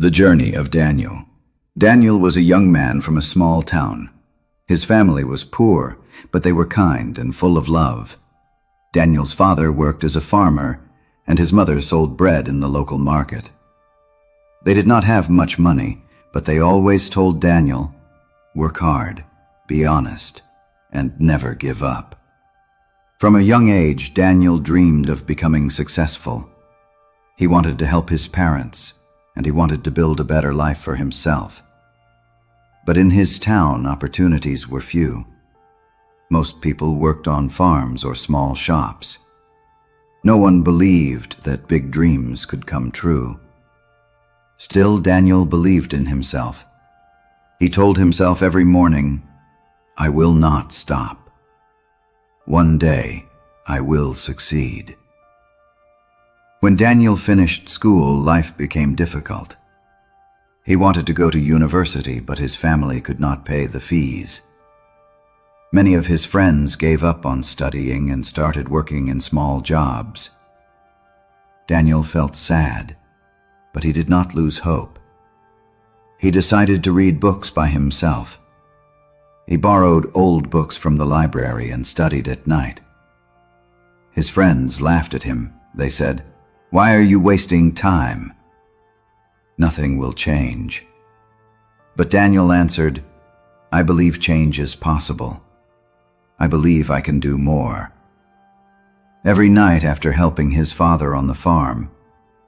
The journey of Daniel. Daniel was a young man from a small town. His family was poor, but they were kind and full of love. Daniel's father worked as a farmer, and his mother sold bread in the local market. They did not have much money, but they always told Daniel, "Work hard, be honest, and never give up." From a young age, Daniel dreamed of becoming successful. He wanted to help his parents, and he wanted to build a better life for himself. But in his town, opportunities were few. Most people worked on farms or small shops. No one believed that big dreams could come true. Still, Daniel believed in himself. He told himself every morning, "I will not stop. One day, I will succeed." When Daniel finished school, life became difficult. He wanted to go to university, but his family could not pay the fees. Many of his friends gave up on studying and started working in small jobs. Daniel felt sad, but he did not lose hope. He decided to read books by himself. He borrowed old books from the library and studied at night. His friends laughed at him. They said, "Why are you wasting time? Nothing will change." But Daniel answered, "I believe change is possible. I believe I can do more." Every night after helping his father on the farm,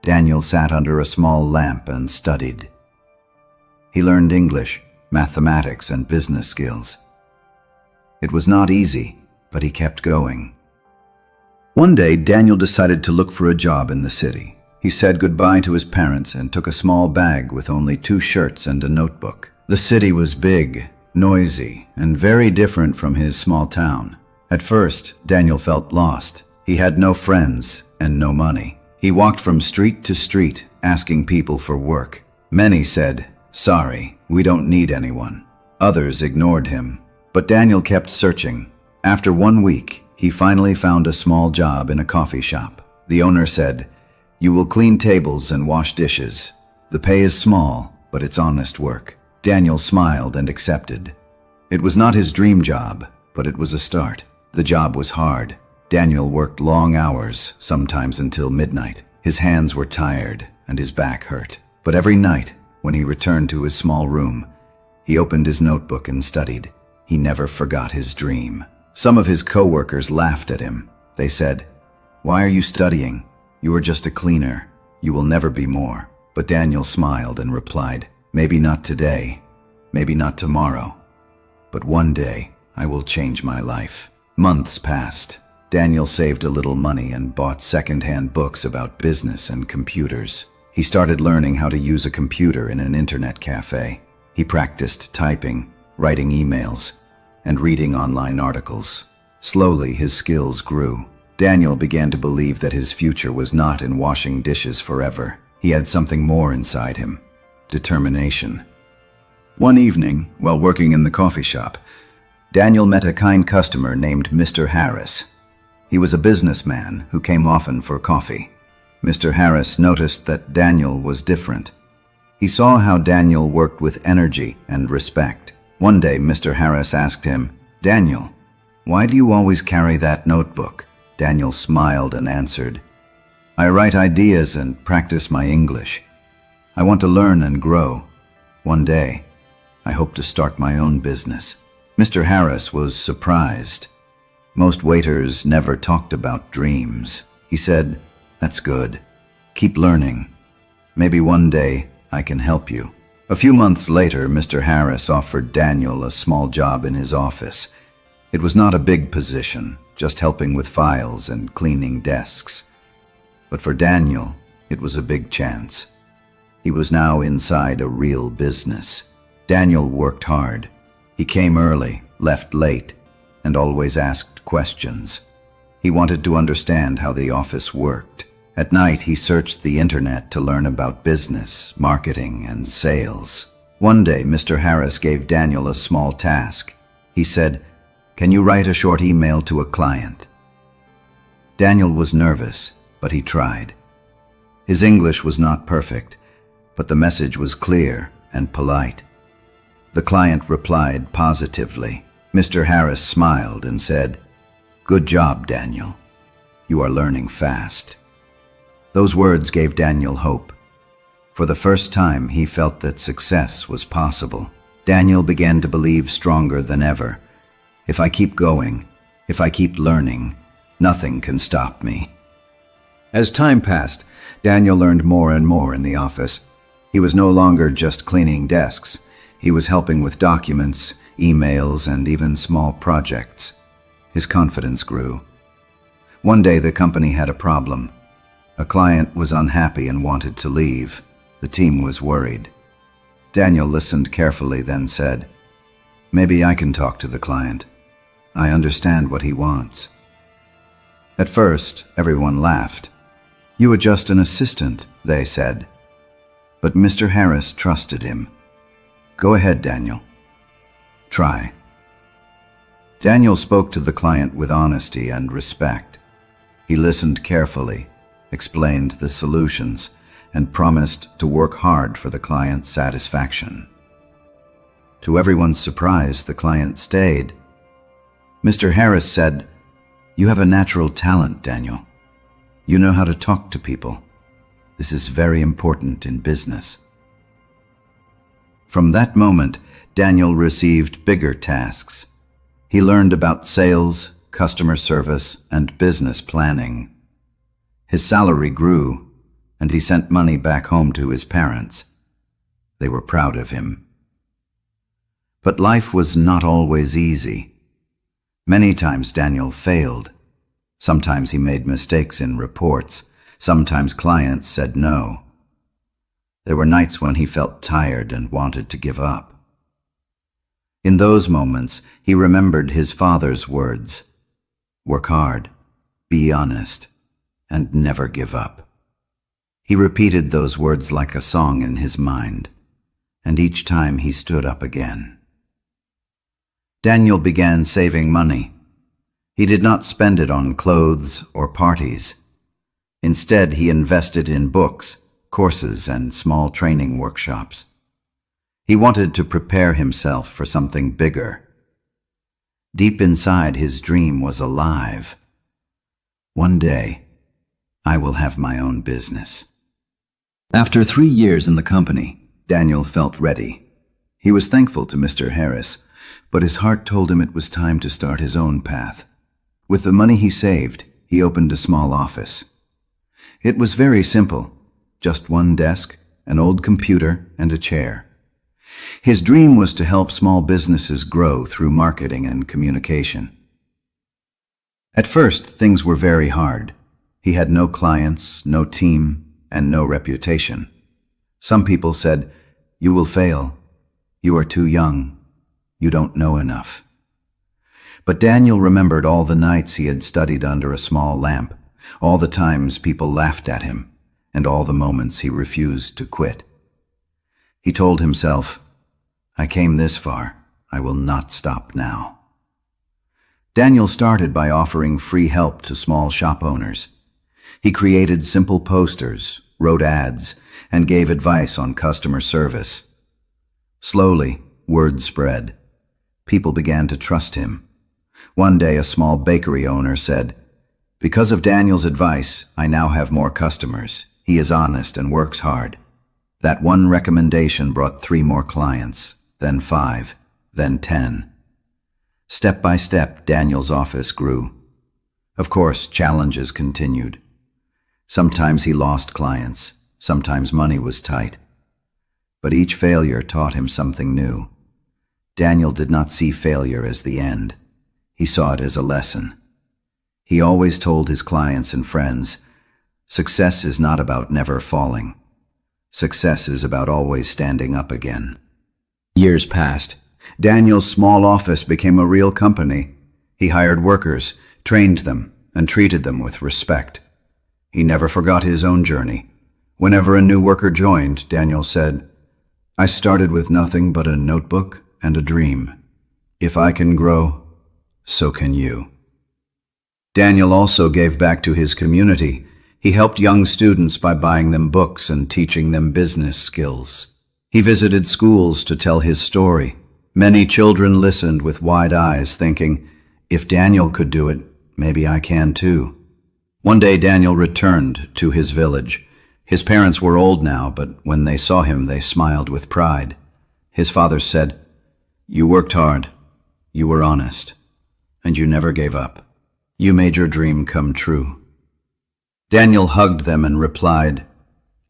Daniel sat under a small lamp and studied. He learned English, mathematics, and business skills. It was not easy, but he kept going. One day, Daniel decided to look for a job in the city. He said goodbye to his parents and took a small bag with only 2 shirts and a notebook. The city was big, noisy, and very different from his small town. At first, Daniel felt lost. He had no friends and no money. He walked from street to street, asking people for work. Many said, "Sorry, we don't need anyone." Others ignored him. But Daniel kept searching. After 1 week, he finally found a small job in a coffee shop. The owner said, "You will clean tables and wash dishes. The pay is small, but it's honest work." Daniel smiled and accepted. It was not his dream job, but it was a start. The job was hard. Daniel worked long hours, sometimes until midnight. His hands were tired and his back hurt. But every night, when he returned to his small room, he opened his notebook and studied. He never forgot his dream. Some of his co-workers laughed at him. They said, "Why are you studying? You are just a cleaner. You will never be more." But Daniel smiled and replied, "Maybe not today, maybe not tomorrow, but one day I will change my life." Months passed. Daniel saved a little money and bought second-hand books about business and computers. He started learning how to use a computer in an internet cafe. He practiced typing, writing emails, and reading online articles. Slowly, his skills grew. Daniel began to believe that his future was not in washing dishes forever. He had something more inside him: determination. One evening, while working in the coffee shop, Daniel met a kind customer named Mr. Harris. He was a businessman who came often for coffee. Mr. Harris noticed that Daniel was different. He saw how Daniel worked with energy and respect. One day, Mr. Harris asked him, "Daniel, why do you always carry that notebook?" Daniel smiled and answered, "I write ideas and practice my English. I want to learn and grow. One day, I hope to start my own business." Mr. Harris was surprised. Most waiters never talked about dreams. He said, "That's good. Keep learning. Maybe one day I can help you." A few months later, Mr. Harris offered Daniel a small job in his office. It was not a big position, just helping with files and cleaning desks. But for Daniel, it was a big chance. He was now inside a real business. Daniel worked hard. He came early, left late, and always asked questions. He wanted to understand how the office worked. At night, he searched the internet to learn about business, marketing, and sales. One day, Mr. Harris gave Daniel a small task. He said, "Can you write a short email to a client?" Daniel was nervous, but he tried. His English was not perfect, but the message was clear and polite. The client replied positively. Mr. Harris smiled and said, "Good job, Daniel. You are learning fast." Those words gave Daniel hope. For the first time, he felt that success was possible. Daniel began to believe stronger than ever. If I keep going, if I keep learning, nothing can stop me. As time passed, Daniel learned more and more in the office. He was no longer just cleaning desks. He was helping with documents, emails, and even small projects. His confidence grew. One day, the company had a problem. A client was unhappy and wanted to leave. The team was worried. Daniel listened carefully, then said, "Maybe I can talk to the client. I understand what he wants." At first, everyone laughed. "You are just an assistant," they said. But Mr. Harris trusted him. "Go ahead, Daniel. Try." Daniel spoke to the client with honesty and respect. He listened carefully, explained the solutions, and promised to work hard for the client's satisfaction. To everyone's surprise, the client stayed. Mr. Harris said, "You have a natural talent, Daniel. You know how to talk to people. This is very important in business." From that moment, Daniel received bigger tasks. He learned about sales, customer service, and business planning. His salary grew, and he sent money back home to his parents. They were proud of him. But life was not always easy. Many times Daniel failed. Sometimes he made mistakes in reports. Sometimes clients said no. There were nights when he felt tired and wanted to give up. In those moments, he remembered his father's words, "Work hard, be honest, and never give up." He repeated those words like a song in his mind, and each time he stood up again. Daniel began saving money. He did not spend it on clothes or parties. Instead, he invested in books, courses, and small training workshops. He wanted to prepare himself for something bigger. Deep inside, his dream was alive. One day, I will have my own business. After 3 years in the company, Daniel felt ready. He was thankful to Mr. Harris, but his heart told him it was time to start his own path. With the money he saved, he opened a small office. It was very simple, just one desk, an old computer, and a chair. His dream was to help small businesses grow through marketing and communication. At first, things were very hard. He had no clients, no team, and no reputation. Some people said, "You will fail. You are too young. You don't know enough." But Daniel remembered all the nights he had studied under a small lamp, all the times people laughed at him, and all the moments he refused to quit. He told himself, "I came this far. I will not stop now." Daniel started by offering free help to small shop owners. He created simple posters, wrote ads, and gave advice on customer service. Slowly, word spread. People began to trust him. One day, a small bakery owner said, "Because of Daniel's advice, I now have more customers. He is honest and works hard." That one recommendation brought 3 more clients, then 5, then 10. Step by step, Daniel's office grew. Of course, challenges continued. Sometimes he lost clients, sometimes money was tight. But each failure taught him something new. Daniel did not see failure as the end. He saw it as a lesson. He always told his clients and friends, "Success is not about never falling. Success is about always standing up again." Years passed. Daniel's small office became a real company. He hired workers, trained them, and treated them with respect. He never forgot his own journey. Whenever a new worker joined, Daniel said, "I started with nothing but a notebook and a dream. If I can grow, so can you." Daniel also gave back to his community. He helped young students by buying them books and teaching them business skills. He visited schools to tell his story. Many children listened with wide eyes, thinking, if Daniel could do it, maybe I can too. One day Daniel returned to his village. His parents were old now, but when they saw him, they smiled with pride. His father said, "You worked hard, you were honest, and you never gave up. You made your dream come true." Daniel hugged them and replied,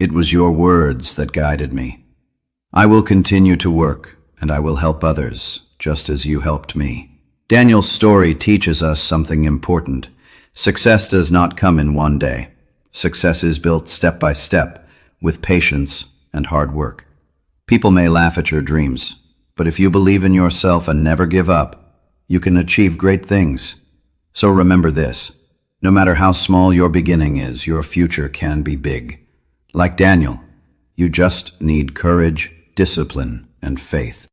"It was your words that guided me. I will continue to work, and I will help others, just as you helped me." Daniel's story teaches us something important. Success does not come in one day. Success is built step by step, with patience and hard work. People may laugh at your dreams, but if you believe in yourself and never give up, you can achieve great things. So remember this: no matter how small your beginning is, your future can be big. Like Daniel, you just need courage, discipline, and faith.